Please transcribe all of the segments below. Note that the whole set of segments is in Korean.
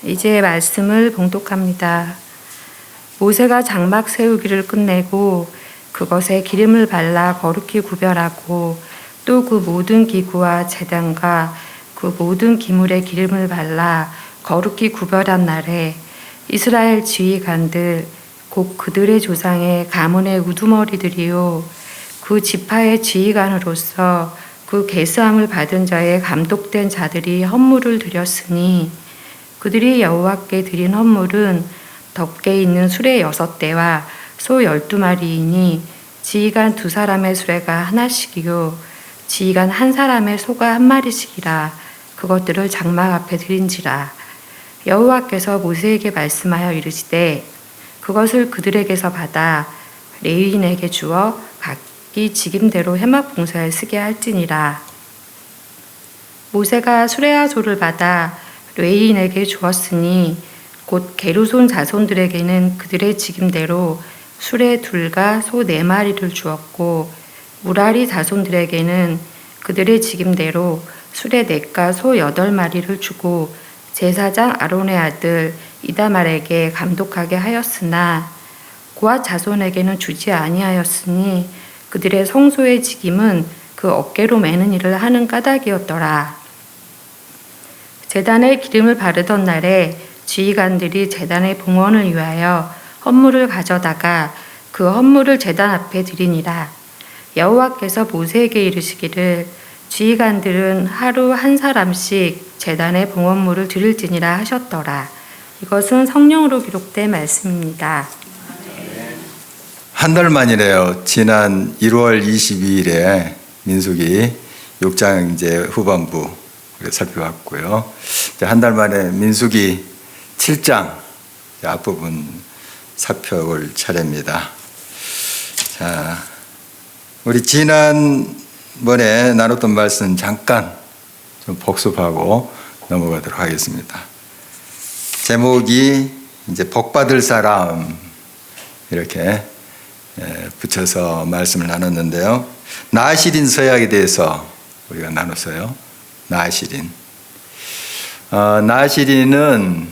이제 말씀을 봉독합니다. 모세가 장막 세우기를 끝내고 그것에 기름을 발라 거룩히 구별하고 또 그 모든 기구와 제단과 그 모든 기물에 기름을 발라 거룩히 구별한 날에 이스라엘 지휘관들 곧 그들의 조상의 가문의 우두머리들이요 그 지파의 지휘관으로서 그 계수함을 받은 자의 감독된 자들이 헌물을 드렸으니 그들이 여호와께 드린 헌물은 덮개 있는 수레 6대와 소 12마리이니 지휘관 2사람의 수레가 하나씩이요 지휘관 1사람의 소가 1마리씩이라 그것들을 장막 앞에 드린지라. 여호와께서 모세에게 말씀하여 이르시되 그것을 그들에게서 받아 레위인에게 주어 각기 직임대로 회막 봉사에 쓰게 할지니라. 모세가 수레와 소를 받아 레위인에게 주었으니 곧 게르손 자손들에게는 그들의 직임대로 수레 2과 소 4마리를 주었고 무라리 자손들에게는 그들의 직임대로 수레 4과 소 8마리를 주고 제사장 아론의 아들 이다말에게 감독하게 하였으나 고앗 자손에게는 주지 아니하였으니 그들의 성소의 직임은 그 어깨로 매는 일을 하는 까닭이었더라. 제단에 기름을 바르던 날에 지휘관들이 제단의 봉헌을 위하여 헌물을 가져다가 그 헌물을 제단 앞에 드리니라. 여호와께서 모세에게 이르시기를 지휘관들은 하루 1사람씩 제단에 봉헌물을 드릴지니라 하셨더라. 이것은 성령으로 기록된 말씀입니다. 한 달 만이래요. 지난 1월 22일에 민수기 6장 이제 후반부 살펴봤고요. 한 달 만에 민수기 7장 앞부분 살펴볼 차례입니다. 자, 우리 지난번에 나눴던 말씀 잠깐 좀 복습하고 넘어가도록 하겠습니다. 제목이 이제 복받을 사람 이렇게 붙여서 말씀을 나눴는데요. 나시린 서약에 대해서 우리가 나눴어요. 나시린. 나시린은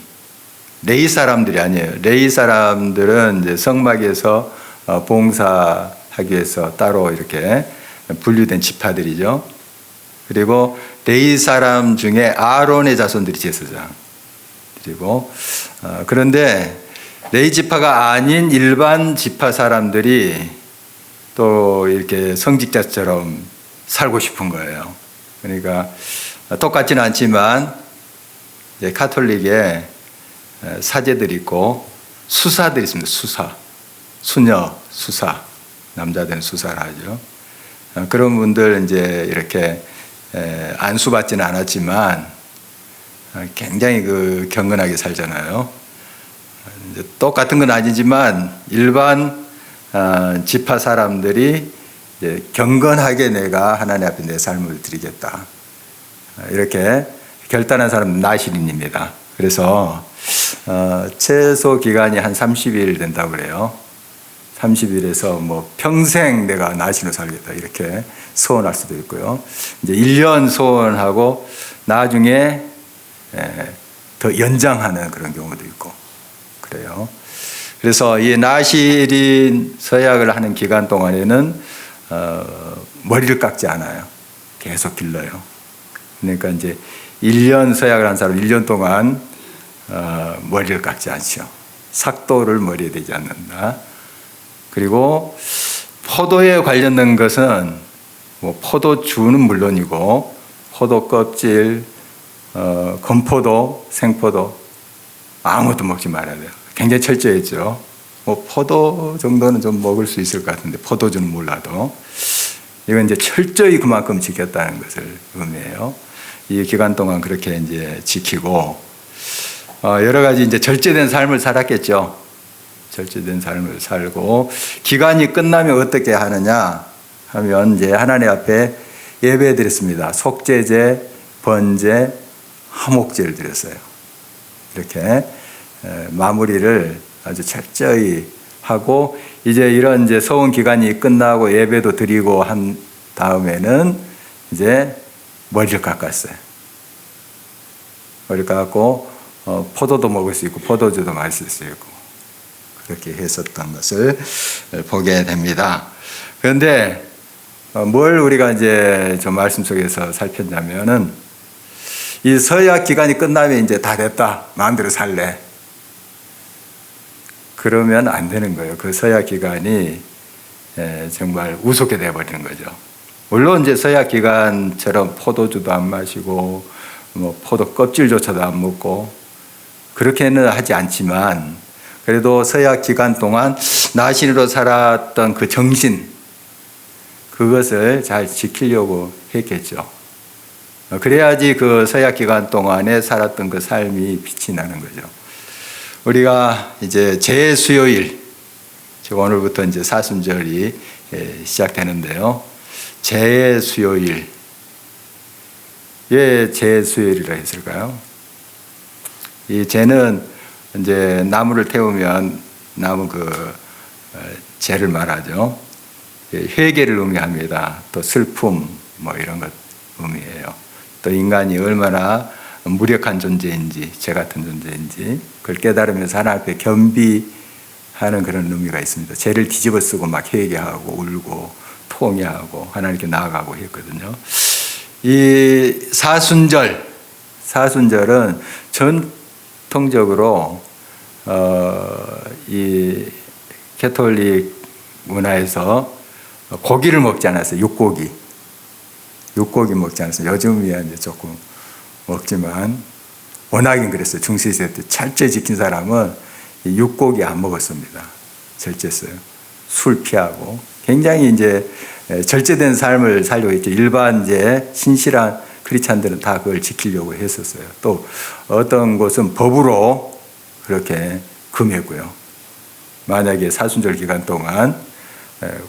레위 사람들이 아니에요. 레위 사람들은 이제 성막에서 봉사하기 위해서 따로 이렇게 분류된 지파들이죠. 그리고 레위 사람 중에 아론의 자손들이 제사장. 그리고 그런데 레위 지파가 아닌 일반 지파 사람들이 또 이렇게 성직자처럼 살고 싶은 거예요. 그러니까 똑같지는 않지만 이제 카톨릭에 사제들이 있고 수사들이 있습니다. 수사, 수녀, 수사, 남자들은 수사를 하죠. 그런 분들 이제 이렇게 안수받지는 않았지만 굉장히 경건하게 살잖아요. 이제 똑같은 건 아니지만 일반 지파 사람들이 이제 경건하게 내가 하나님 앞에 내 삶을 드리겠다. 이렇게 결단한 사람은 나시린입니다. 그래서 최소 기간이 한 30일 된다고 그래요. 30일에서 뭐 평생 내가 나시로 살겠다 이렇게 소원할 수도 있고요. 이제 1년 소원하고 나중에 더 연장하는 그런 경우도 있고 그래요. 그래서 이 나시린 서약을 하는 기간 동안에는 머리를 깎지 않아요. 계속 길러요. 그러니까 이제 1년 서약을 한 사람 1년 동안 머리를 깎지 않죠. 삭도를 머리에 대지 않는다. 그리고 포도에 관련된 것은 뭐 포도주는 물론이고 포도 껍질, 건포도, 생포도 아무것도 먹지 말아야 돼요. 굉장히 철저했죠. 뭐 포도 정도는 좀 먹을 수 있을 것 같은데 포도주는 몰라도 이건 이제 철저히 그만큼 지켰다는 것을 의미해요. 이 기간 동안 그렇게 이제 지키고 여러 가지 이제 절제된 삶을 살았겠죠. 절제된 삶을 살고 기간이 끝나면 어떻게 하느냐 하면 이제 하나님 앞에 예배 드렸습니다. 속죄제, 번제, 화목제를 드렸어요. 이렇게 마무리를 아주 철저히 하고 이제 이런 이제 소원 기간이 끝나고 예배도 드리고 한 다음에는 이제 머리를 깎았어요. 머리를 깎고 포도도 먹을 수 있고 포도주도 마실 수 있고 그렇게 했었던 것을 보게 됩니다. 그런데 뭘 우리가 이제 저 말씀 속에서 살폈냐면은 이 서약 기간이 끝나면 이제 다 됐다. 마음대로 살래. 그러면 안 되는 거예요. 그 서약 기간이 정말 우습게 되어버리는 거죠. 물론 이제 서약 기간처럼 포도주도 안 마시고 뭐 포도 껍질조차도 안 먹고 그렇게는 하지 않지만 그래도 서약 기간 동안 나신으로 살았던 그 정신 그것을 잘 지키려고 했겠죠. 그래야지 그 서약 기간 동안에 살았던 그 삶이 빛이 나는 거죠. 우리가 이제 제수요일, 즉 오늘부터 이제 사순절이 시작되는데요. 제수요일, 왜 제수요일이라 했을까요? 이 제는 이제 나무를 태우면 나무 그 제를 말하죠. 회개를 의미합니다. 또 슬픔 뭐 이런 것 의미해요. 또 인간이 얼마나 무력한 존재인지, 제 같은 존재인지 그걸 깨달으면서 하나님 앞에 겸비하는 그런 의미가 있습니다. 죄를 뒤집어 쓰고 막 회개하고 울고 통회하고 하나님께 나아가고 했거든요. 이 사순절은 전통적으로 이 캐톨릭 문화에서 고기를 먹지 않았어요. 육고기 먹지 않았어요. 요즘이야 이제 조금 먹지만 워낙엔 그랬어요. 중세시대 때 철저히 지킨 사람은 육고기 안 먹었습니다. 절제했어요. 술 피하고 굉장히 이제 절제된 삶을 살려고 했죠. 일반 이제 신실한 크리스찬들은 다 그걸 지키려고 했었어요. 또 어떤 곳은 법으로 그렇게 금했고요. 만약에 사순절 기간 동안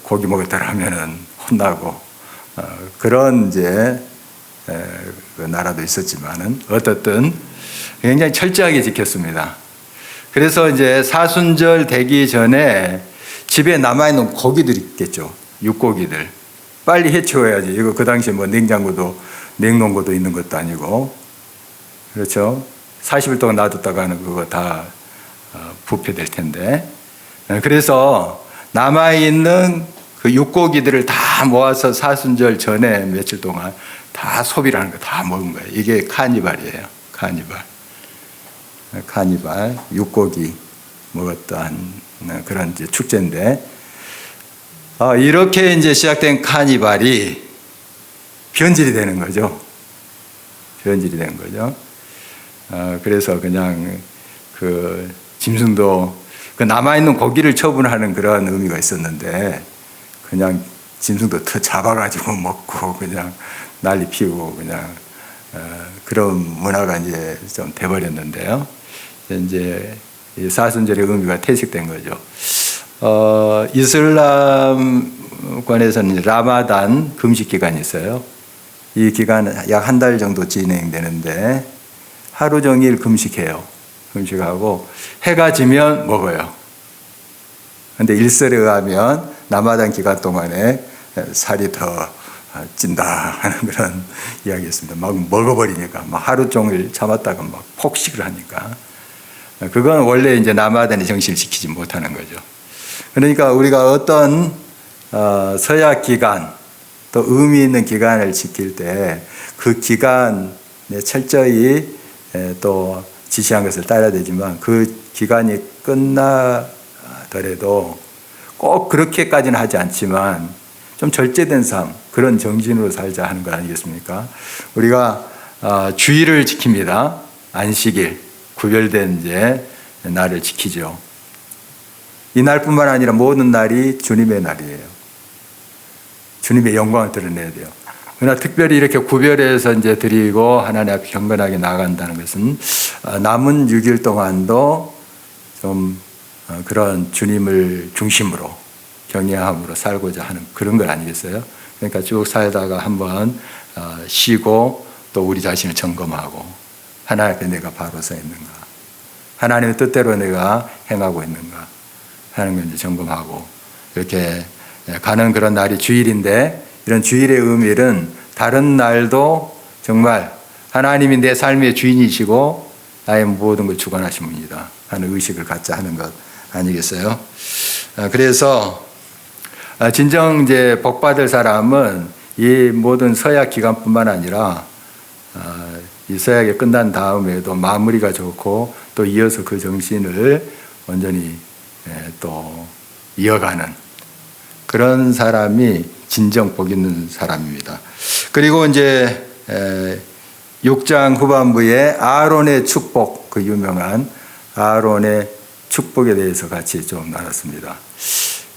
고기 먹었다 하면은 혼나고 그런 이제 그 나라도 있었지만은 어떻든 굉장히 철저하게 지켰습니다. 그래서 이제 사순절 되기 전에 집에 남아있는 고기들이 있겠죠. 육고기들. 빨리 해치워야지. 이거 그 당시에 뭐 냉동고도 있는 것도 아니고. 그렇죠. 40일 동안 놔뒀다가는 그거 다 부패될 텐데. 그래서 남아있는 그 육고기들을 다 모아서 사순절 전에 며칠 동안 다 소비를 하는 거 다 먹은 거예요. 이게 카니발이에요. 카니발. 육고기 먹었던 그런 이제 축제인데, 이렇게 이제 시작된 카니발이 변질이 되는 거죠. 그래서 그냥 그 짐승도 그 남아있는 고기를 처분하는 그런 의미가 있었는데, 그냥 짐승도 더 잡아가지고 먹고 그냥 난리 피우고 그냥 그런 문화가 이제 좀 돼버렸는데요. 이제 이 사순절의 의미가 퇴색된 거죠. 이슬람권에서는 라마단 금식 기간이 있어요. 이 기간은 약 한 달 정도 진행되는데 하루 종일 금식해요. 금식하고 해가 지면 먹어요. 그런데 일설에 의하면 라마단 기간 동안에 살이 더 찐다 하는 그런 이야기였습니다. 막 먹어버리니까 막 하루 종일 참았다가 막 폭식을 하니까 그건 원래 이제 라마단의 정신을 지키지 못하는 거죠. 그러니까 우리가 어떤 서약 기간 또 의미 있는 기간을 지킬 때 그 기간에 철저히 또 지시한 것을 따라야 되지만 그 기간이 끝나더라도 꼭 그렇게까지는 하지 않지만 좀 절제된 삶, 그런 정신으로 살자 하는 거 아니겠습니까? 우리가 주일을 지킵니다. 안식일, 구별된 이제 날을 지키죠. 이 날뿐만 아니라 모든 날이 주님의 날이에요. 주님의 영광을 드러내야 돼요. 그러나 특별히 이렇게 구별해서 이제 드리고 하나님 앞에 경건하게 나간다는 것은 남은 6일 동안도 좀 그런 주님을 중심으로 경외함으로 살고자 하는 그런 것 아니겠어요? 그러니까 쭉 살다가 한번 쉬고 또 우리 자신을 점검하고 하나님 앞에 내가 바로 서 있는가, 하나님의 뜻대로 내가 행하고 있는가 하는 걸 이제 점검하고 이렇게 가는 그런 날이 주일인데, 이런 주일의 의미는 다른 날도 정말 하나님이 내 삶의 주인이시고 나의 모든 걸 주관하신 분이다 하는 의식을 갖자 하는 것 아니겠어요? 그래서 진정 이제 복 받을 사람은 이 모든 서약 기간뿐만 아니라 이 서약이 끝난 다음에도 마무리가 좋고 또 이어서 그 정신을 온전히 또 이어가는 그런 사람이 진정 복 있는 사람입니다. 그리고 이제 6장 후반부에 아론의 축복, 그 유명한 아론의 축복에 대해서 같이 좀 나눴습니다.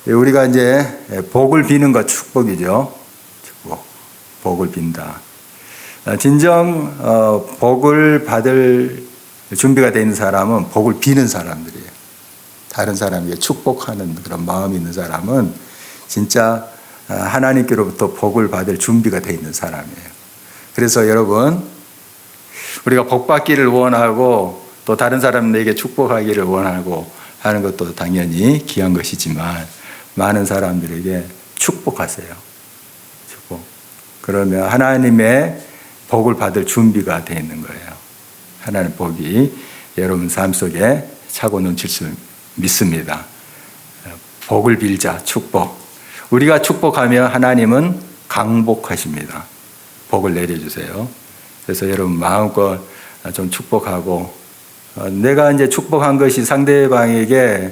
우리가 이제 복을 비는 것 축복이죠. 축복, 복을 빈다. 진정 복을 받을 준비가 되어 있는 사람은 복을 비는 사람들이에요. 다른 사람에게 축복하는 그런 마음이 있는 사람은 진짜 하나님께로부터 복을 받을 준비가 되어 있는 사람이에요. 그래서 여러분, 우리가 복 받기를 원하고 또 다른 사람에게 축복하기를 원하고 하는 것도 당연히 귀한 것이지만 많은 사람들에게 축복하세요. 축복. 그러면 하나님의 복을 받을 준비가 되어 있는 거예요. 하나님의 복이 여러분 삶 속에 차고 넘칠 수 믿습니다. 복을 빌자, 축복. 우리가 축복하면 하나님은 강복하십니다. 복을 내려주세요. 그래서 여러분 마음껏 좀 축복하고 내가 이제 축복한 것이 상대방에게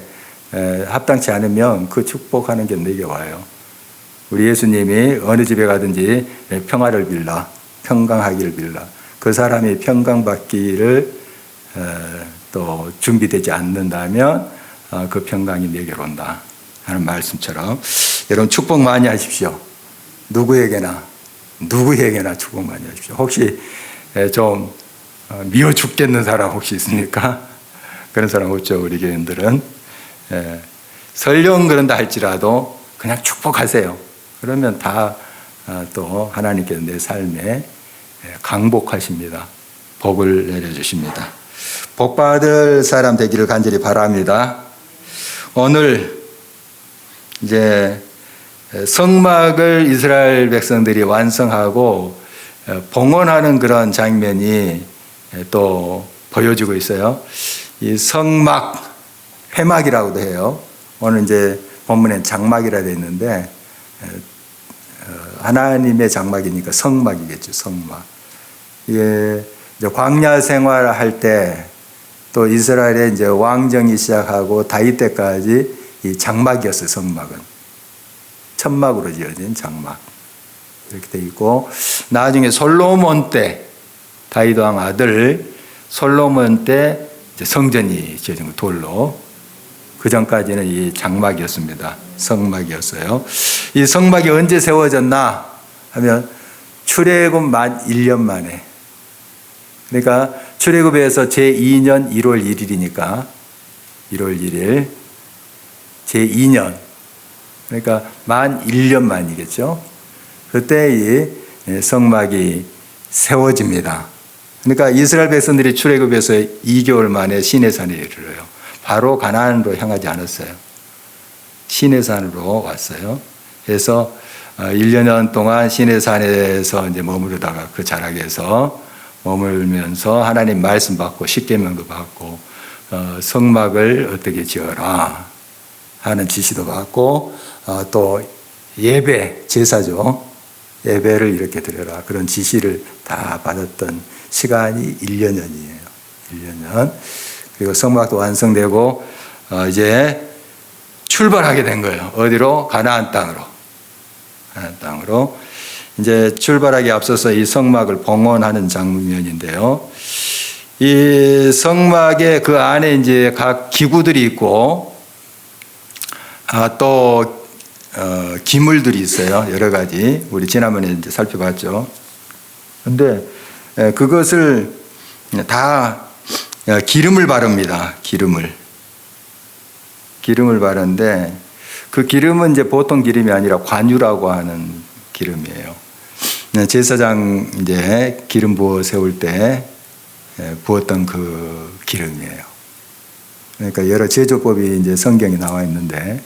합당치 않으면 그 축복하는 게 내게 와요. 우리 예수님이 어느 집에 가든지 평화를 빌라, 평강하기를 빌라. 그 사람이 평강받기를 또 준비되지 않는다면 그 평강이 내게로 온다 하는 말씀처럼 여러분 축복 많이 하십시오. 누구에게나 축복 많이 하십시오. 혹시 좀 미워 죽겠는 사람 혹시 있습니까? 그런 사람 없죠. 우리 교인들은 설령 그런다 할지라도 그냥 축복하세요. 그러면 다 또 하나님께서 내 삶에 강복하십니다. 복을 내려주십니다. 복 받을 사람 되기를 간절히 바랍니다. 오늘 이제 성막을 이스라엘 백성들이 완성하고 봉헌하는 그런 장면이 또 보여지고 있어요. 이 성막, 회막이라고도 해요. 오늘 이제 본문엔 장막이라 되어 있는데 하나님의 장막이니까 성막이겠죠. 성막. 이게 이제 광야 생활할 때 또 이스라엘의 이제 왕정이 시작하고 다윗 때까지 이 장막이었어요. 성막은 천막으로 지어진 장막 이렇게 돼 있고 나중에 솔로몬 때 다윗 왕 아들 솔로몬 때 이제 성전이 지어진 거 돌로 그 전까지는 이 장막이었습니다. 성막이었어요. 이 성막이 언제 세워졌나 하면 출애굽 만 1년 만에. 그러니까 출애굽에서 제2년 1월 1일이니까 1월 1일 제2년 그러니까 만 1년 만이겠죠. 그때 이 성막이 세워집니다. 그러니까 이스라엘 백성들이 출애굽에서 2개월 만에 시내산에 이르러요. 바로 가나안으로 향하지 않았어요. 시내산으로 왔어요. 그래서 1년 동안 시내산에서 이제 머무르다가 그 자락에서 머물면서 하나님 말씀 받고 십계명도 받고 성막을 어떻게 지어라 하는 지시도 받고 또 예배 제사죠. 예배를 이렇게 드려라 그런 지시를 다 받았던 시간이 1년이에요. 1년. 그리고 성막도 완성되고 이제 출발하게 된 거예요. 어디로? 가나안 땅으로. 가나안 땅으로. 이제 출발하기 앞서서 이 성막을 봉헌하는 장면인데요. 이 성막의 그 안에 이제 각 기구들이 있고 또 기물들이 있어요. 여러 가지. 우리 지난번에 이제 살펴봤죠. 근데 그것을 다 기름을 바릅니다. 기름을 바르는데 그 기름은 이제 보통 기름이 아니라 관유라고 하는 기름이에요. 제사장 이제 기름 부어 세울 때 부었던 그 기름이에요. 그러니까 여러 제조법이 이제 성경에 나와 있는데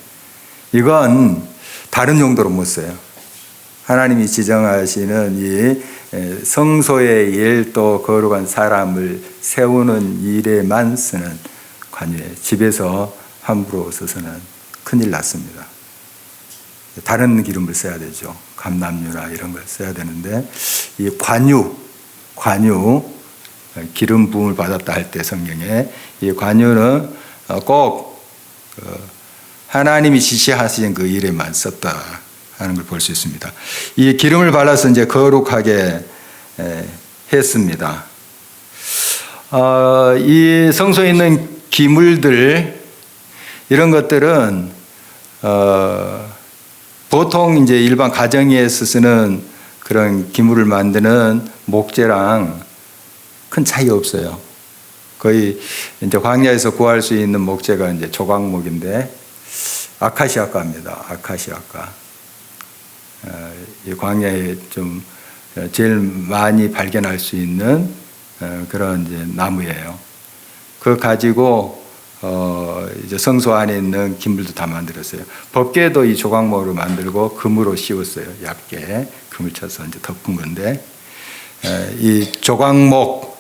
이건 다른 용도로 못 써요. 하나님이 지정하시는 이 성소의 일, 또 거룩한 사람을 세우는 일에만 쓰는 관유에 집에서 함부로 써서는 큰일 났습니다. 다른 기름을 써야 되죠. 감람유나 이런 걸 써야 되는데 이 관유 기름 부음을 받았다 할 때 성경에 이 관유는 꼭 하나님이 지시하신 그 일에만 썼다 하는 걸 볼 수 있습니다. 이 기름을 발라서 이제 거룩하게 했습니다. 이 성소에 있는 기물들 이런 것들은 보통 이제 일반 가정에서 쓰는 그런 기물을 만드는 목재랑 큰 차이 없어요. 거의 이제 광야에서 구할 수 있는 목재가 이제 조각목인데 아카시아과입니다. 아카시아과. 이 광야에 좀 제일 많이 발견할 수 있는 그런 이제 나무예요. 그거 가지고 이제 성소 안에 있는 기물도 다 만들었어요. 법궤도 이 조각목으로 만들고 금으로 씌웠어요. 얇게 금을 쳐서 이제 덮은 건데 이 조각목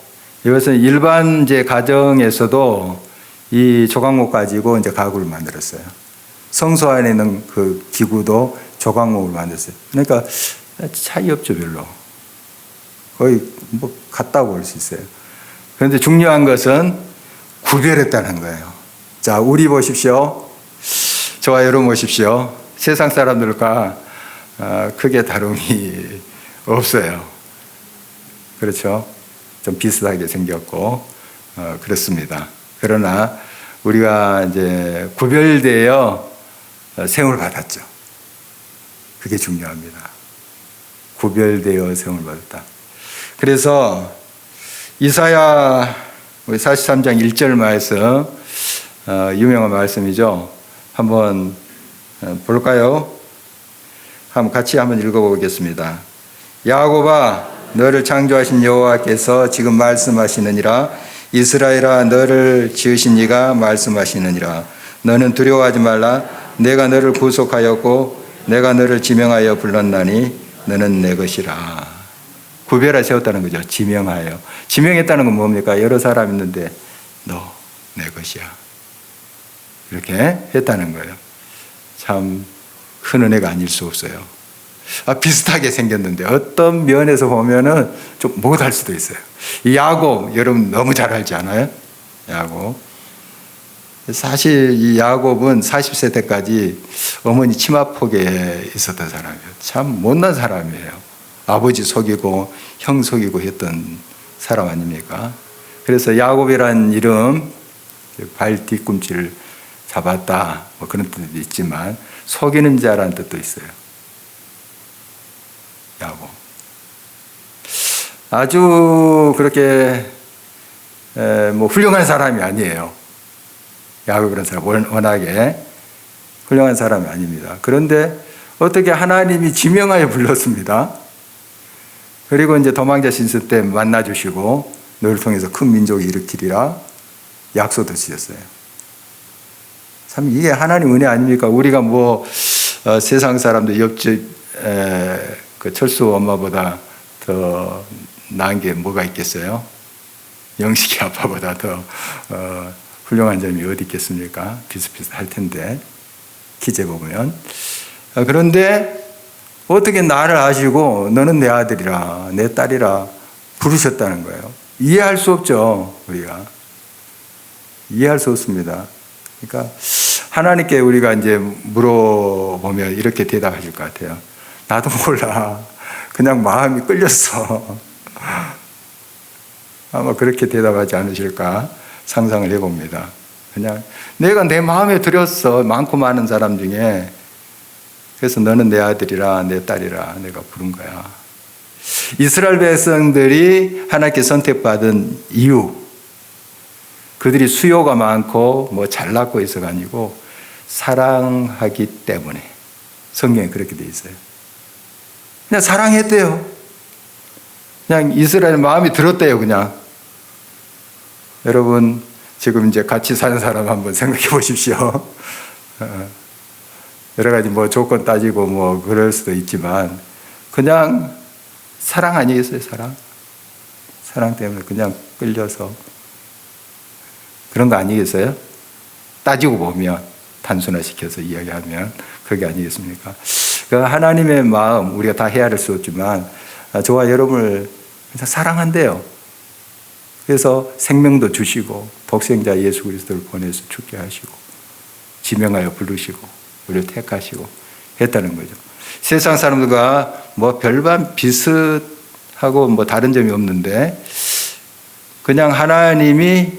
이것은 일반 이제 가정에서도 이 조각목 가지고 이제 가구를 만들었어요. 성소 안에 있는 그 기구도 조각목으로 만들었어요. 그러니까 차이 없죠, 별로. 거의 뭐 같다고 볼 수 있어요. 그런데 중요한 것은 구별했다는 거예요. 자, 우리 보십시오. 저와 여러분 보십시오. 세상 사람들과 크게 다름이 없어요. 그렇죠? 좀 비슷하게 생겼고 그렇습니다. 그러나 우리가 이제 구별되어 세움을 받았죠. 그게 중요합니다. 구별되어 세움을 받았다. 그래서 이사야 43장 1절 말씀 유명한 말씀이죠. 한번 볼까요? 같이 한번 읽어보겠습니다. 야곱아 너를 창조하신 여호와께서 지금 말씀하시느니라. 이스라엘아 너를 지으신 이가 말씀하시느니라. 너는 두려워하지 말라. 내가 너를 구속하였고 내가 너를 지명하여 불렀나니 너는 내 것이라. 구별하 세웠다는 거죠. 지명하여. 지명했다는 건 뭡니까? 여러 사람 있는데 너 내 것이야. 이렇게 했다는 거예요. 참 큰 은혜가 아닐 수 없어요. 비슷하게 생겼는데 어떤 면에서 보면은 좀 못할 수도 있어요. 이 야곱 여러분 너무 잘 알지 않아요? 야곱. 사실 이 야곱은 40세 때까지 어머니 치마폭에 있었던 사람이에요. 참 못난 사람이에요. 아버지 속이고 형 속이고 했던 사람 아닙니까? 그래서 야곱이라는 이름 발 뒤꿈치를 잡았다 뭐 그런 뜻도 있지만 속이는 자라는 뜻도 있어요. 야곱. 아주 그렇게 뭐 훌륭한 사람이 아니에요. 야곱 그런 사람 워낙에 훌륭한 사람이 아닙니다. 그런데 어떻게 하나님이 지명하여 불렀습니다. 그리고 이제 도망자 신세 때 만나주시고 너를 통해서 큰 민족이 일으키리라 약속도 지었어요. 참 이게 하나님 은혜 아닙니까? 우리가 뭐 세상 사람들 옆집 그 철수 엄마보다 더 나은 게 뭐가 있겠어요? 영식이 아빠보다 더 훌륭한 점이 어디 있겠습니까? 비슷비슷할 텐데 기재 보면. 그런데 어떻게 나를 아시고 너는 내 아들이라 내 딸이라 부르셨다는 거예요. 이해할 수 없죠. 우리가 이해할 수 없습니다. 그러니까 하나님께 우리가 이제 물어보면 이렇게 대답하실 것 같아요. 나도 몰라. 그냥 마음이 끌렸어. 아마 그렇게 대답하지 않으실까 상상을 해봅니다. 그냥 내가 내 마음에 들였어. 많고 많은 사람 중에. 그래서 너는 내 아들이라 내 딸이라 내가 부른 거야. 이스라엘 백성들이 하나님께 선택받은 이유, 그들이 수요가 많고 뭐 잘났고 있어가 아니고 사랑하기 때문에. 성경에 그렇게 돼 있어요. 그냥 사랑했대요. 그냥 이스라엘 마음이 들었대요. 그냥. 여러분 지금 이제 같이 사는 사람 한번 생각해 보십시오. 여러 가지 뭐 조건 따지고 뭐 그럴 수도 있지만 그냥 사랑 아니겠어요? 사랑 때문에 그냥 끌려서 그런 거 아니겠어요? 따지고 보면, 단순화시켜서 이야기하면 그게 아니겠습니까? 그 하나님의 마음 우리가 다 헤아릴 수 없지만 저와 여러분을 그냥 사랑한대요. 그래서 생명도 주시고 독생자 예수 그리스도를 보내서 죽게 하시고 지명하여 부르시고 우리를 택하시고 했다는 거죠. 세상 사람들과 뭐 별반 비슷하고 뭐 다른 점이 없는데 그냥 하나님이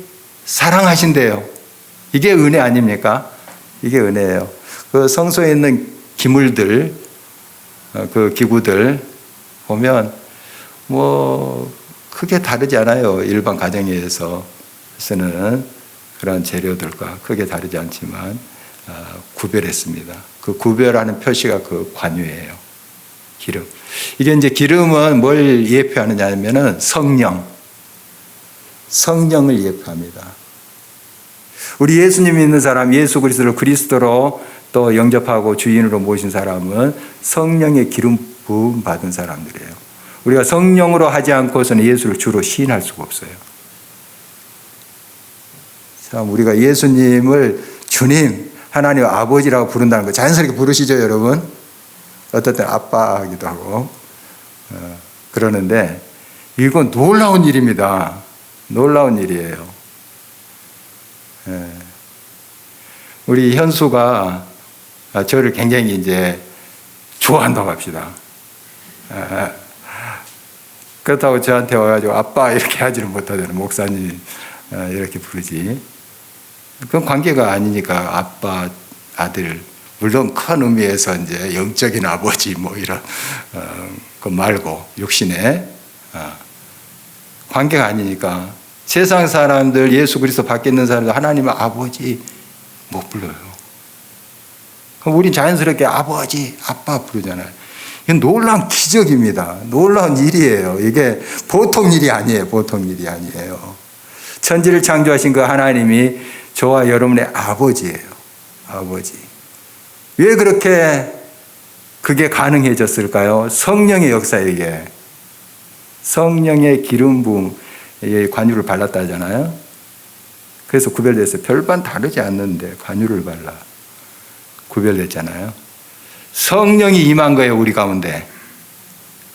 사랑하신대요. 이게 은혜 아닙니까? 이게 은혜예요. 그 성소에 있는 기물들, 그 기구들 보면 뭐 크게 다르지 않아요. 일반 가정에서 쓰는 그런 재료들과 크게 다르지 않지만 구별했습니다. 그 구별하는 표시가 그 관유예요. 기름. 이게 이제 기름은 뭘 예표하느냐 하면은 성령을 예표합니다. 우리 예수님 믿는 사람, 예수 그리스도를 그리스도로 또 영접하고 주인으로 모신 사람은 성령의 기름 부음 받은 사람들이에요. 우리가 성령으로 하지 않고서는 예수를 주로 시인할 수가 없어요. 참 우리가 예수님을 주님, 하나님 아버지라고 부른다는 거 자연스럽게 부르시죠, 여러분? 어떨 땐 아빠 하기도 하고 그러는데 이건 놀라운 일입니다. 놀라운 일이에요. 우리 현수가 저를 굉장히 이제 좋아한다고 합시다. 그렇다고 저한테 와가지고 아빠 이렇게 하지는 못하잖아요. 목사님 이렇게 부르지. 그건 관계가 아니니까 아빠, 아들. 물론 큰 의미에서 이제 영적인 아버지 뭐 이런 그 말고 육신의 관계가 아니니까 세상 사람들 예수 그리스도 밖에 있는 사람들 하나님은 아버지 못 불러요. 그럼 우린 자연스럽게 아버지, 아빠 부르잖아요. 이건 놀라운 기적입니다. 놀라운 일이에요. 이게 보통 일이 아니에요. 보통 일이 아니에요. 천지를 창조하신 그 하나님이 저와 여러분의 아버지예요. 아버지. 왜 그렇게 그게 가능해졌을까요? 성령의 역사에게. 성령의 기름 부음 관유를 발랐다 하잖아요. 그래서 구별됐어요. 별반 다르지 않는데 관유를 발라 구별됐잖아요. 성령이 임한 거예요, 우리 가운데.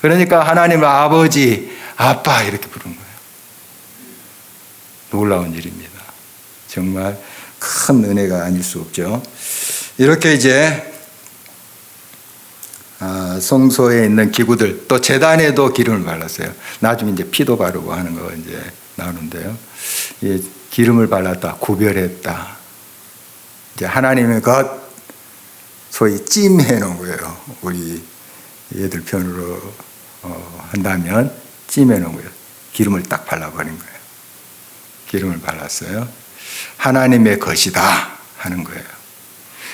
그러니까 하나님을 아버지, 아빠 이렇게 부른 거예요. 놀라운 일입니다. 정말 큰 은혜가 아닐 수 없죠. 이렇게 이제 성소에 있는 기구들, 또 제단에도 기름을 발랐어요. 나중에 이제 피도 바르고 하는 거 이제 나오는데요. 기름을 발랐다, 구별했다. 이제 하나님의 것, 소위 찜해 놓은 거예요. 우리 얘들 편으로 한다면 찜해 놓은 거예요. 기름을 딱 발라버린 거예요. 기름을 발랐어요. 하나님의 것이다 하는 거예요.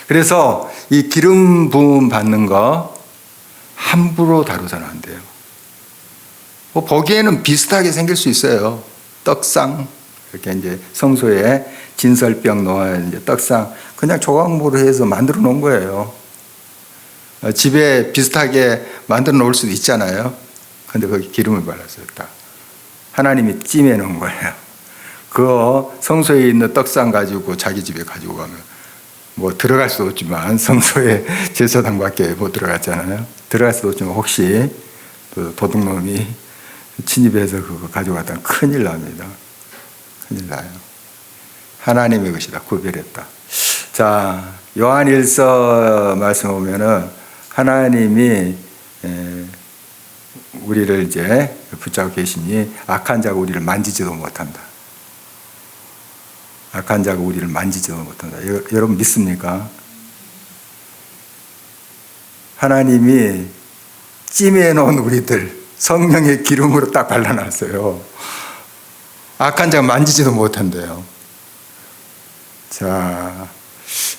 그래서 이 기름 부음 받는 거 함부로 다루서는 안 돼요. 뭐 보기에는 비슷하게 생길 수 있어요. 떡상 이렇게 이제 성소에 진설병 놓아 이제 떡상 그냥 조각모로 해서 만들어 놓은 거예요. 집에 비슷하게 만들어 놓을 수도 있잖아요. 근데 거기 기름을 발랐어요. 딱 하나님이 찜해 놓은 거예요. 그 성소에 있는 떡상 가지고 자기 집에 가지고 가면 뭐 들어갈 수도 없지만 성소에 제사장밖에 못 들어갔잖아요. 들어갈 수도 없지만 혹시 그 도둑놈이 침입해서 그거 가져갔다면 큰일 납니다. 큰일 나요. 하나님의 것이다. 구별했다. 자, 요한일서 말씀 보면은 하나님이 우리를 이제 붙잡고 계시니 악한 자가 우리를 만지지도 못한다. 악한 자가 우리를 만지지도 못한다. 여러분 믿습니까? 하나님이 찜해 놓은 우리들 성령의 기름으로 딱 발라놨어요. 악한 자가 만지지도 못한대요. 자,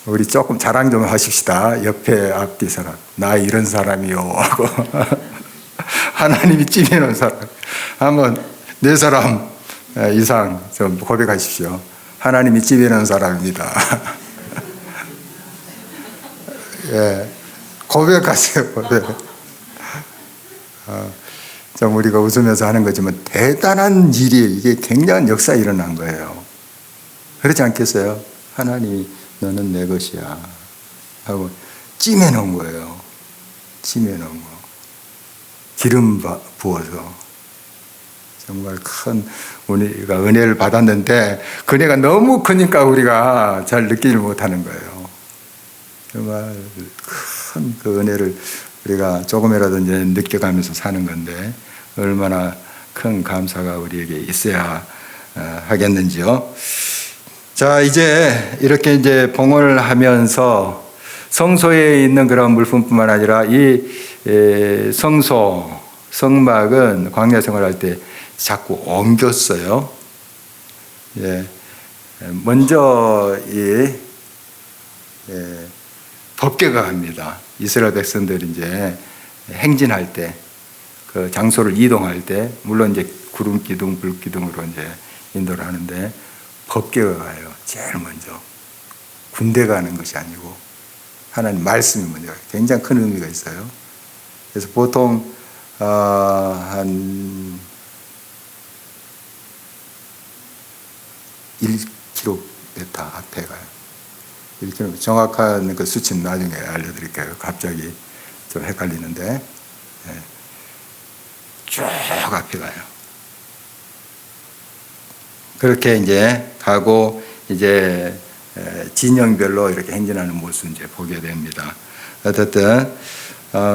우리 조금 자랑 좀 하십시다. 옆에 앞뒤 사람. 나 이런 사람이요. 하고 하나님이 찜해 놓은 사람. 한번 4사람 이상 좀 고백하십시오. 하나님이 찜해 놓은 사람입니다. 예, 고백하세요. 고백. 좀 우리가 웃으면서 하는 거지만 대단한 일이 이게 굉장한 역사가 일어난 거예요. 그렇지 않겠어요? 하나님 너는 내 것이야 하고 찜해 놓은 거예요. 찜해 놓은 거. 기름 부어서 정말 큰 우리가 은혜를 받았는데 그 은혜가 너무 크니까 우리가 잘 느끼지 못하는 거예요. 정말 큰 그 은혜를 우리가 조금이라도 이제 느껴가면서 사는 건데 얼마나 큰 감사가 우리에게 있어야 하겠는지요. 자, 이제 이렇게 이제 봉헌을 하면서 성소에 있는 그런 물품뿐만 아니라 이 성소, 성막은 광야 생활할 때 자꾸 옮겼어요. 예. 먼저 이 법궤가 갑니다. 이스라엘 백성들이 이제 행진할 때, 그 장소를 이동할 때, 물론 이제 구름 기둥, 불 기둥으로 이제 인도를 하는데 법궤가 가요. 제일 먼저. 군대 가는 것이 아니고 하나님 말씀이 먼저 가요. 굉장히 큰 의미가 있어요. 그래서 보통 한 1km 앞에 가요. 1km. 정확한 그 수치는 나중에 알려드릴게요. 갑자기 좀 헷갈리는데 쭉 앞에 가요. 그렇게 이제 가고 이제 진영별로 이렇게 행진하는 모습을 이제 보게 됩니다. 어쨌든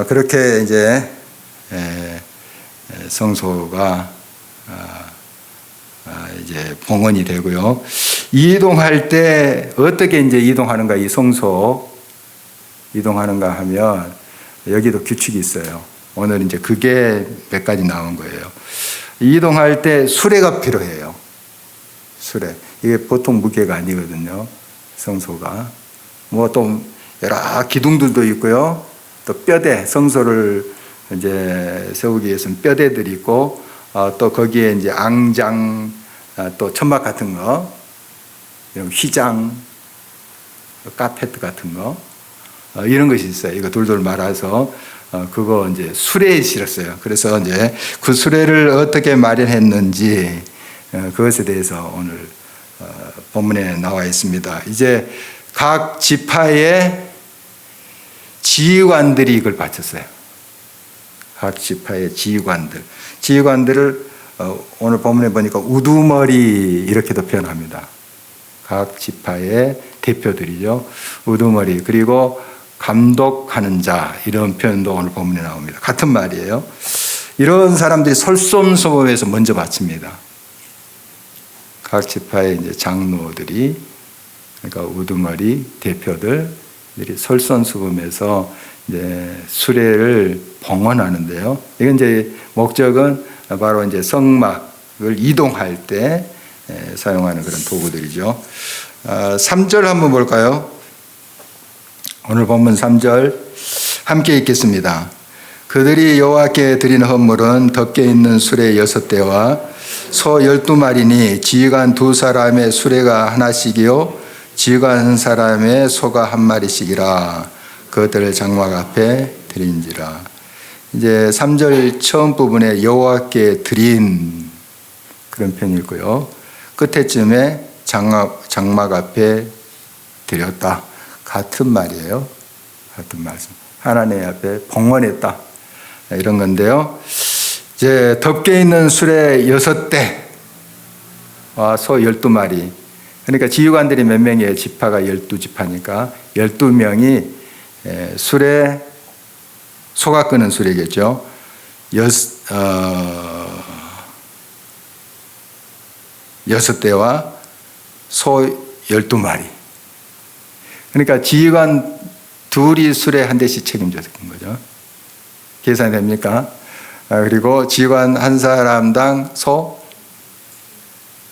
그렇게 이제 성소가 이제 봉헌이 되고요. 이동할 때 어떻게 이제 이동하는가, 이 성소 이동하는가 하면 여기도 규칙이 있어요. 오늘 이제 그게 몇 가지 나온 거예요. 이동할 때 수레가 필요해요. 수레. 이게 보통 무게가 아니거든요. 성소가. 뭐 또 여러 기둥들도 있고요. 또 뼈대, 성소를 이제 세우기 위해서는 뼈대들이 있고, 또 거기에 이제 앙장, 또 천막 같은 거, 이런 휘장, 카페트 같은 거, 이런 것이 있어요. 이거 돌돌 말아서, 그거 이제 수레에 실었어요. 그래서 이제 그 수레를 어떻게 마련했는지, 그것에 대해서 오늘 본문에 나와 있습니다. 이제 각 지파의 지휘관들이 이걸 바쳤어요. 각 지파의 지휘관들을 오늘 본문에 보니까 우두머리 이렇게도 표현합니다. 각 지파의 대표들이죠. 우두머리. 그리고 감독하는 자, 이런 표현도 오늘 본문에 나옵니다. 같은 말이에요. 이런 사람들이 설솜소범에서 먼저 바칩니다. 각 지파의 이제 장로들이, 그러니까 우두머리 대표들이 설선수범에서 이제 수레를 봉헌하는데요. 이건 이제 목적은 바로 이제 성막을 이동할 때 사용하는 그런 도구들이죠. 3절 한번 볼까요? 오늘 본문 3절 함께 읽겠습니다. 그들이 여호와께 드리는 헌물은 덮개 있는 수레 6대와 소 12마리니 지휘관 2사람의 수레가 하나씩이요 지휘관 1사람의 소가 1마리씩이라 그것들을 장막 앞에 드린지라. 이제 3절 처음 부분에 여호와께 드린 그런 편이 있고요. 끝에쯤에 장막 앞에 드렸다. 같은 말이에요. 같은 말씀. 하나님 앞에 봉헌했다. 이런 건데요. 이제 덮개 있는 수레 6대, 소 12마리. 그러니까 지휘관들이 몇 명이에요? 지파가 12지파니까 12명이 수레, 소가 끄는 수레겠죠. 6대와 소 12마리. 그러니까 지휘관 둘이 수레 한 대씩 책임졌던 거죠. 계산이 됩니까? 그리고 지휘관 1사람당 소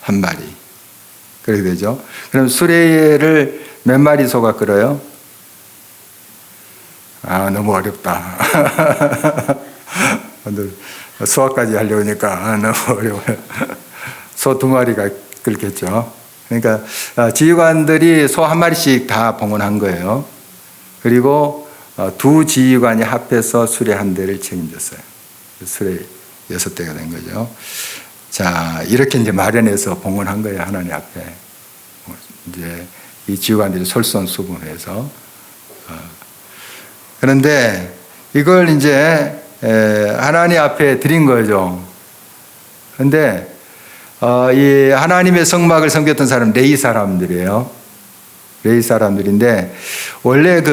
1마리. 그렇게 되죠. 그럼 수레를 몇 마리 소가 끌어요? 너무 어렵다. 오늘 수학까지 하려니까 너무 어려워요. 소 2마리가 끌겠죠. 그러니까 지휘관들이 소 1마리씩 다 봉헌한 거예요. 그리고 두 지휘관이 합해서 수레 한 대를 책임졌어요. 수레 6대가 된 거죠. 자, 이렇게 이제 마련해서 봉헌한 거예요, 하나님 앞에. 이제 이 지휘관들이 솔선수범해서. 그런데 이걸 이제 하나님 앞에 드린 거죠. 그런데 이 하나님의 성막을 섬겼던 사람은 레위 사람들이에요. 레위 사람들인데 원래 그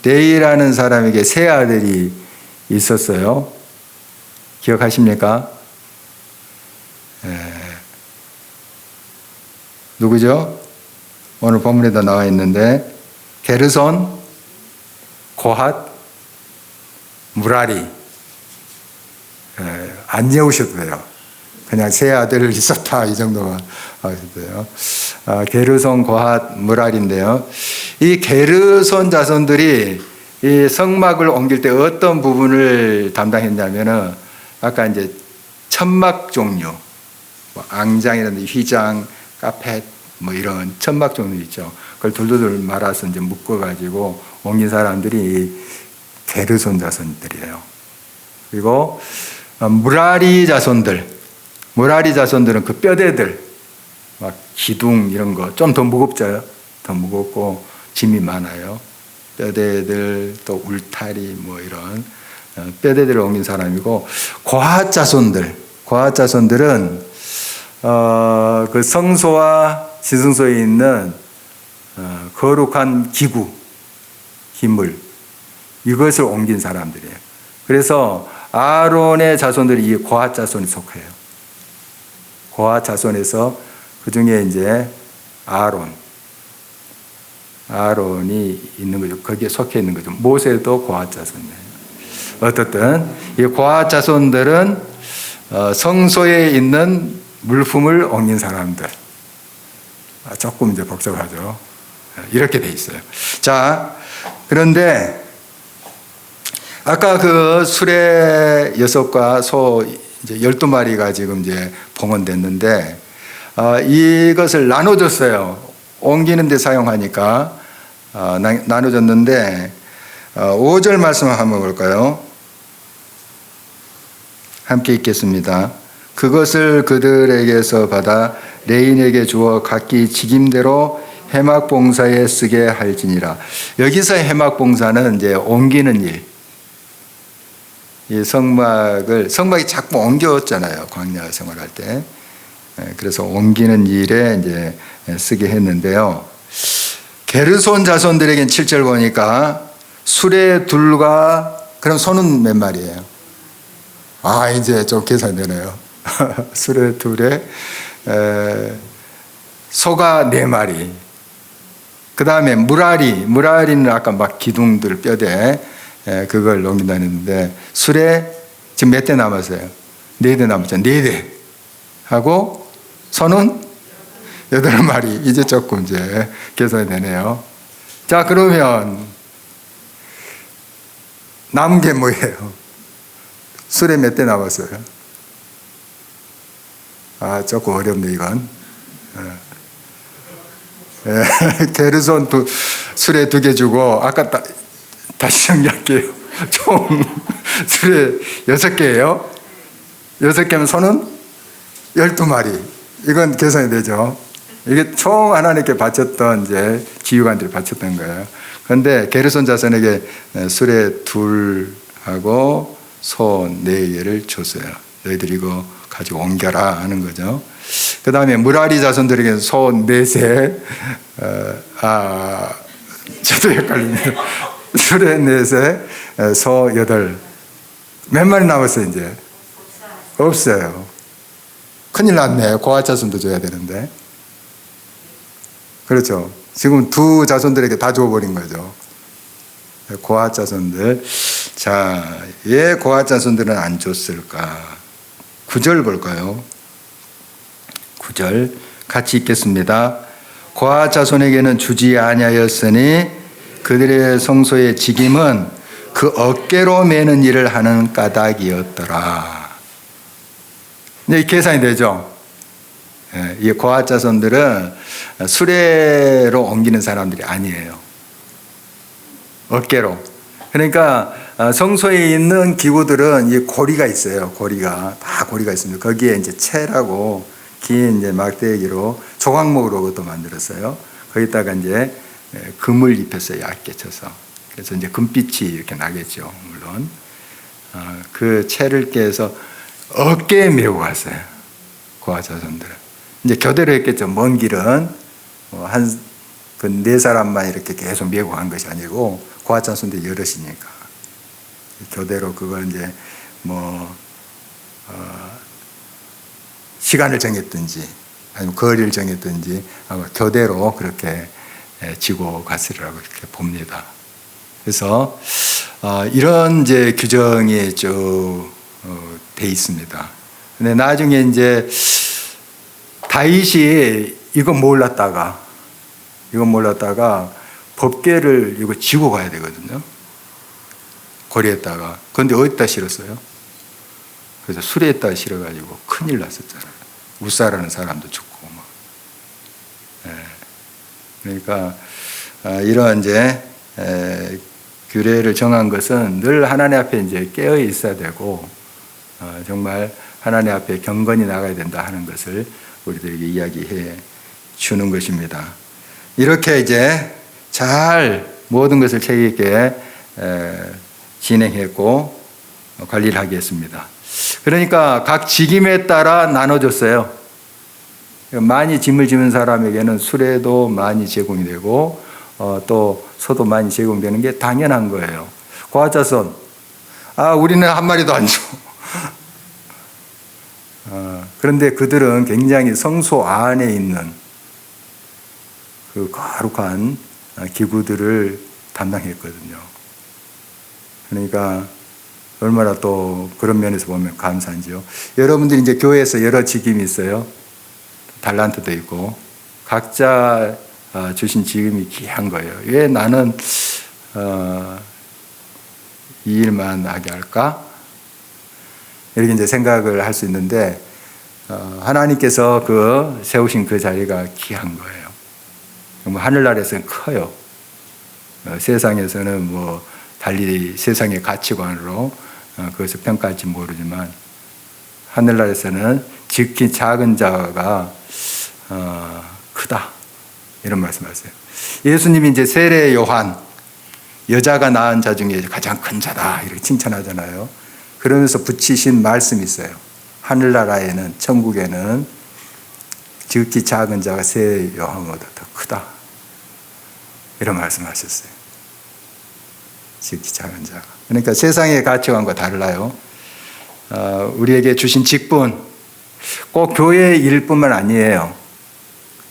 레위라는 사람에게 세 아들이 있었어요. 기억하십니까? 누구죠? 오늘 본문에도 나와 있는데 게르손, 고핫, 무라리. 안 외우셔도 돼요. 그냥 세 아들 있었다 이 정도만 하셔도 돼요. 게르손, 고핫, 무랄인데요. 이 게르손 자손들이 이 성막을 옮길 때 어떤 부분을 담당했냐면은 아까 이제 천막 종류, 뭐 앙장이라든지 휘장, 카펫 뭐 이런 천막 종류 있죠. 그걸 둘둘 말아서 이제 묶어가지고 옮긴 사람들이 게르손 자손들이에요. 그리고 무라리 자손들은 그 뼈대들, 막 기둥 이런 거 좀 더 무겁죠. 더 무겁고 짐이 많아요. 뼈대들 또 울타리 뭐 이런 뼈대들을 옮긴 사람이고 고핫 자손들은 그 성소와 지성소에 있는 거룩한 기물 이것을 옮긴 사람들이에요. 그래서 아론의 자손들이 이 고핫 자손에 속해요. 고핫 자손에서 그 중에 이제 아론이 있는 거죠. 거기에 속해 있는 거죠. 모세도 고핫 자손이에요. 어떻든 이 고핫 자손들은 성소에 있는 물품을 옮긴 사람들. 조금 이제 복잡하죠. 이렇게 돼 있어요. 자, 그런데 아까 그 수레 6과 소 이제 12마리가 지금 이제 봉헌됐는데 이것을 나눠줬어요. 옮기는 데 사용하니까 나눠줬는데 5절 말씀을 한번 볼까요? 함께 읽겠습니다. 그것을 그들에게서 받아 레인에게 주어 각기 직임대로 해막봉사에 쓰게 할지니라. 여기서 해막봉사는 이제 옮기는 일. 이 성막이 자꾸 옮겨왔잖아요. 광야 생활할 때. 그래서 옮기는 일에 이제 쓰게 했는데요. 게르손 자손들에겐 7절 보니까 수레 둘과 그럼 소는 몇 마리예요? 이제 좀 계산되네요. 수레 둘에 소가 4마리. 그 다음에 무라리는 아까 막 기둥들 뼈대 그걸 넘긴다는 했는데 수레 지금 몇 대 남았어요? 4대 남았죠. 4대 하고 소는 8마리. 이제 조금 이제 계산이 되네요. 자, 그러면 남은 게 뭐예요? 수레 몇 대 남았어요? 조금 어렵네 이건. 게르손 수레 2개 주고 아까 다시 정리할게요. 총 수레 6개예요. 6개면 소는 12마리. 이건 계산이 되죠. 이게 총 하나님께 바쳤던 이제 지휘관들이 바쳤던 거예요. 그런데 게르손 자손에게 수레 2하고 소 4개를 줬어요. 너희들이 이거 가지고 옮겨라 하는 거죠. 그 다음에 무라리 자손들에게 소 4세, 저도 헷갈립니다. 수레 4세, 소 8. 몇 마리 남았어요, 이제? 없어요. 큰일 났네. 고아 자손도 줘야 되는데. 그렇죠. 지금 2 자손들에게 다 줘버린 거죠. 고아 자손들. 자, 왜 고아 자손들은 안 줬을까? 9절 볼까요? 9절 같이 읽겠습니다. 고아 자손에게는 주지 아니하였으니 그들의 성소의 직임은 그 어깨로 매는 일을 하는 까닭이었더라. 이 계산이 되죠. 이 고아 자손들은 수레로 옮기는 사람들이 아니에요. 어깨로. 그러니까 성소에 있는 기구들은 이 고리가 있어요. 고리가 다 고리가 있습니다. 거기에 이제 채라고 긴 이제 막대기로 조각목으로 그것도 만들었어요. 거기다가 이제 금을 입혔어요. 얇게 쳐서. 그래서 이제 금빛이 이렇게 나겠죠. 물론 그 채를 깨서 어깨에 메고 갔어요. 고아 자손들은 이제 교대로 했겠죠. 먼 길은 그 네 사람만 이렇게 계속 메고 간 것이 아니고 고아 자손들이 여럿이니까 교대로 그걸 이제 시간을 정했든지 아니면 거리를 정했든지 아마 교대로 그렇게 지고 갔으리라고 이렇게 봅니다. 그래서 이런 이제 규정이 쭉 돼 있습니다. 근데 나중에 이제 다윗이 이거 몰랐다가 법궤를 이거 지고 가야 되거든요. 거리에다가. 그런데 어디다 실었어요? 그래서 수레에다 실어가지고 큰일 났었잖아요. 우사라는 사람도 죽고 막. 그러니까 이런 이제 규례를 정한 것은 늘 하나님 앞에 이제 깨어 있어야 되고 정말 하나님 앞에 경건히 나가야 된다 하는 것을 우리들에게 이야기해 주는 것입니다. 이렇게 이제 잘 모든 것을 책 있게 진행했고 관리를 하게 했습니다. 그러니까 각 직임에 따라 나눠줬어요. 많이 짐을 지는 사람에게는 수레도 많이 제공이 되고 또 소도 많이 제공되는 게 당연한 거예요. 고아자손, 우리는 한 마리도 안 줘. 그런데 그들은 굉장히 성소 안에 있는 그 거룩한 기구들을 담당했거든요. 그러니까 얼마나 또 그런 면에서 보면 감사한지요. 여러분들이 이제 교회에서 여러 직임이 있어요. 달란트도 있고 각자 주신 직임이 귀한 거예요. 왜 나는 이 일만 하게 할까? 이렇게 이제 생각을 할 수 있는데 하나님께서 세우신 그 자리가 귀한 거예요. 하늘나라에서는 커요. 세상에서는 달리 세상의 가치관으로 그것을 평가할지 모르지만 하늘나라에서는 지극히 작은 자가 크다 이런 말씀하세요. 예수님이 이제 세례 요한 여자가 낳은 자 중에 가장 큰 자다 이렇게 칭찬하잖아요. 그러면서 붙이신 말씀이 있어요. 하늘나라에는 천국에는 지극히 작은 자가 세례 요한보다 더 크다 이런 말씀하셨어요. 지극히 작은 자가. 그러니까 세상의 가치관과 달라요. 우리에게 주신 직분 꼭 교회 일뿐만 아니에요.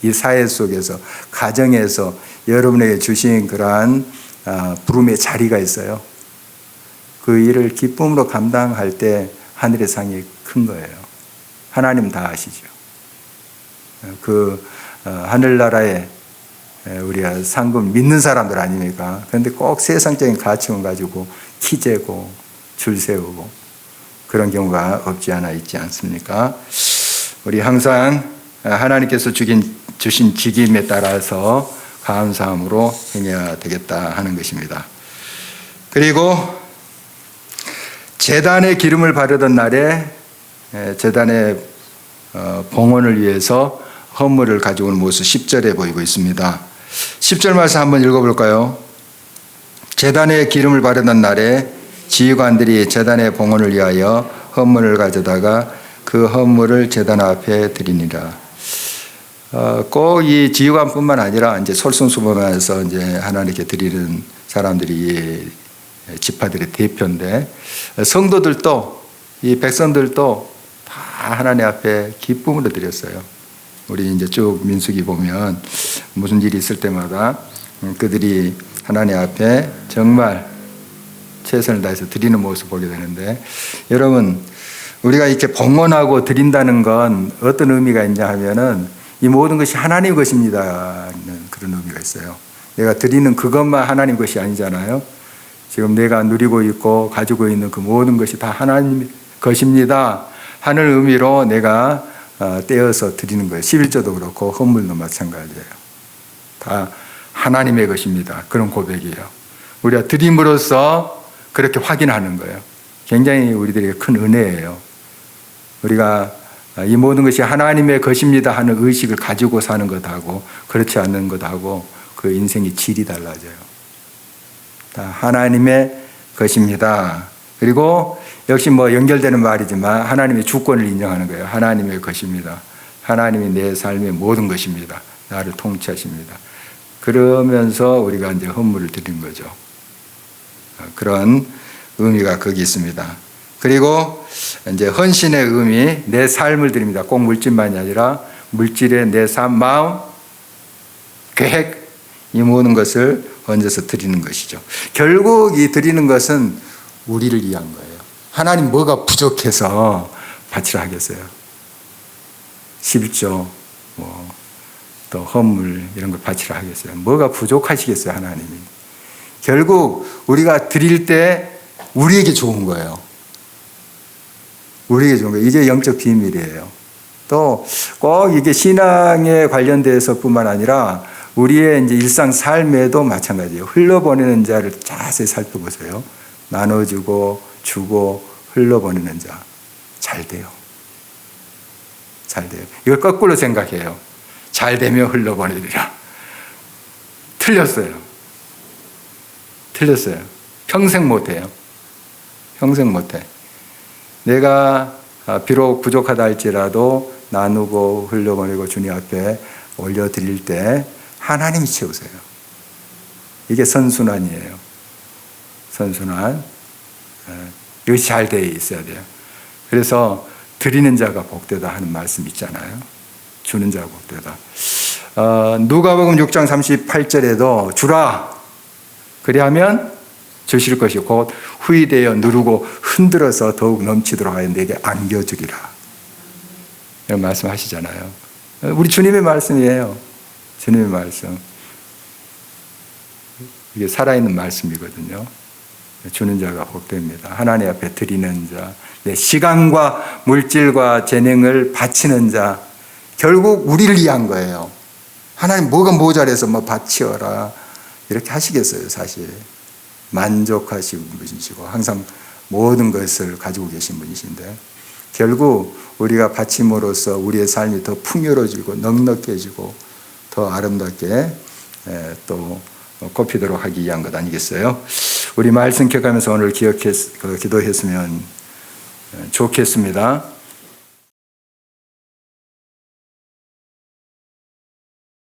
이 사회 속에서 가정에서 여러분에게 주신 그러한 부름의 자리가 있어요. 그 일을 기쁨으로 감당할 때 하늘의 상이 큰 거예요. 하나님 다 아시죠. 하늘나라에 우리가 상금 믿는 사람들 아닙니까? 그런데 꼭 세상적인 가치관 가지고 키 재고 줄 세우고 그런 경우가 없지 않아 있지 않습니까? 우리 항상 하나님께서 주신 직임에 따라서 감사함으로 행해야 되겠다 하는 것입니다. 그리고 제단에 기름을 바르던 날에 제단의 봉헌을 위해서 헌물을 가져오는 모습 10절에 보이고 있습니다. 10절 말씀 한번 읽어볼까요? 제단에 기름을 바르던 날에 지휘관들이 제단의 봉헌을 위하여 헌물을 가져다가 그 헌물을 제단 앞에 드리니라. 꼭 이 지휘관뿐만 아니라 이제 솔선수범해서 이제 하나님께 드리는 사람들이 지파들의 대표인데 성도들도 이 백성들도 다 하나님 앞에 기쁨으로 드렸어요. 우리 이제 쭉 민수기 보면 무슨 일이 있을 때마다 그들이 하나님 앞에 정말 최선을 다해서 드리는 모습을 보게 되는데 여러분 우리가 이렇게 봉헌하고 드린다는 건 어떤 의미가 있냐 하면은 이 모든 것이 하나님 것입니다는 그런 의미가 있어요. 내가 드리는 그것만 하나님 것이 아니잖아요. 지금 내가 누리고 있고 가지고 있는 그 모든 것이 다 하나님 것입니다 하는 의미로 내가 떼어서 드리는 거예요. 11조도 그렇고 헌물도 마찬가지예요. 다 하나님의 것입니다. 그런 고백이에요. 우리가 드림으로써 그렇게 확인하는 거예요. 굉장히 우리들에게 큰 은혜예요. 우리가 이 모든 것이 하나님의 것입니다 하는 의식을 가지고 사는 것하고 그렇지 않는 것하고 그 인생의 질이 달라져요. 다 하나님의 것입니다. 그리고 역시 뭐 연결되는 말이지만 하나님의 주권을 인정하는 거예요. 하나님의 것입니다. 하나님이 내 삶의 모든 것입니다. 나를 통치하십니다. 그러면서 우리가 이제 헌물을 드리는 거죠. 그런 의미가 거기 있습니다. 그리고 이제 헌신의 의미, 내 삶을 드립니다. 꼭 물질만이 아니라 물질의 내 삶, 마음, 계획, 이 모든 것을 얹어서 드리는 것이죠. 결국 이 드리는 것은 우리를 위한 거예요. 하나님 뭐가 부족해서 바치라 하겠어요. 11조, 또 헌물 이런 걸 바치라 하겠어요. 뭐가 부족하시겠어요, 하나님이. 결국 우리가 드릴 때 우리에게 좋은 거예요. 우리에게 좋은 거예요. 이게 영적 비밀이에요. 또 꼭 이게 신앙에 관련돼서뿐만 아니라 우리의 이제 일상 삶에도 마찬가지예요. 흘러보내는 자를 자세히 살펴보세요. 나눠주고 주고 흘러보내는 자. 잘 돼요. 잘 돼요. 이걸 거꾸로 생각해요. 잘 되면 흘러보내리라. 틀렸어요. 틀렸어요. 평생 못해요. 평생 못해. 내가 비록 부족하다 할지라도 나누고 흘려보내고 주님 앞에 올려드릴 때 하나님이 채우세요. 이게 선순환이에요. 선순환. 이것이 잘 되어 있어야 돼요. 그래서 드리는 자가 복되다 하는 말씀 있잖아요. 주는 자가 복되다. 누가복음 6장 38절에도 주라. 그리하면 주실 것이고 곧 후이되어 누르고 흔들어서 더욱 넘치도록 하여 내게 안겨주리라. 이런 말씀하시잖아요. 우리 주님의 말씀이에요. 주님의 말씀. 이게 살아있는 말씀이거든요. 주는 자가 복됩니다. 하나님 앞에 드리는 자, 내 시간과 물질과 재능을 바치는 자, 결국 우리를 위한 거예요. 하나님 뭐가 모자라서 뭐 바치어라 이렇게 하시겠어요, 사실. 만족하시는 분이시고 항상 모든 것을 가지고 계신 분이신데 결국 우리가 바침으로써 우리의 삶이 더 풍요로워지고 넉넉해지고 더 아름답게 또 꼽히도록 하기 위한 것 아니겠어요? 우리 말씀 기억하면서 오늘 기도했으면 좋겠습니다.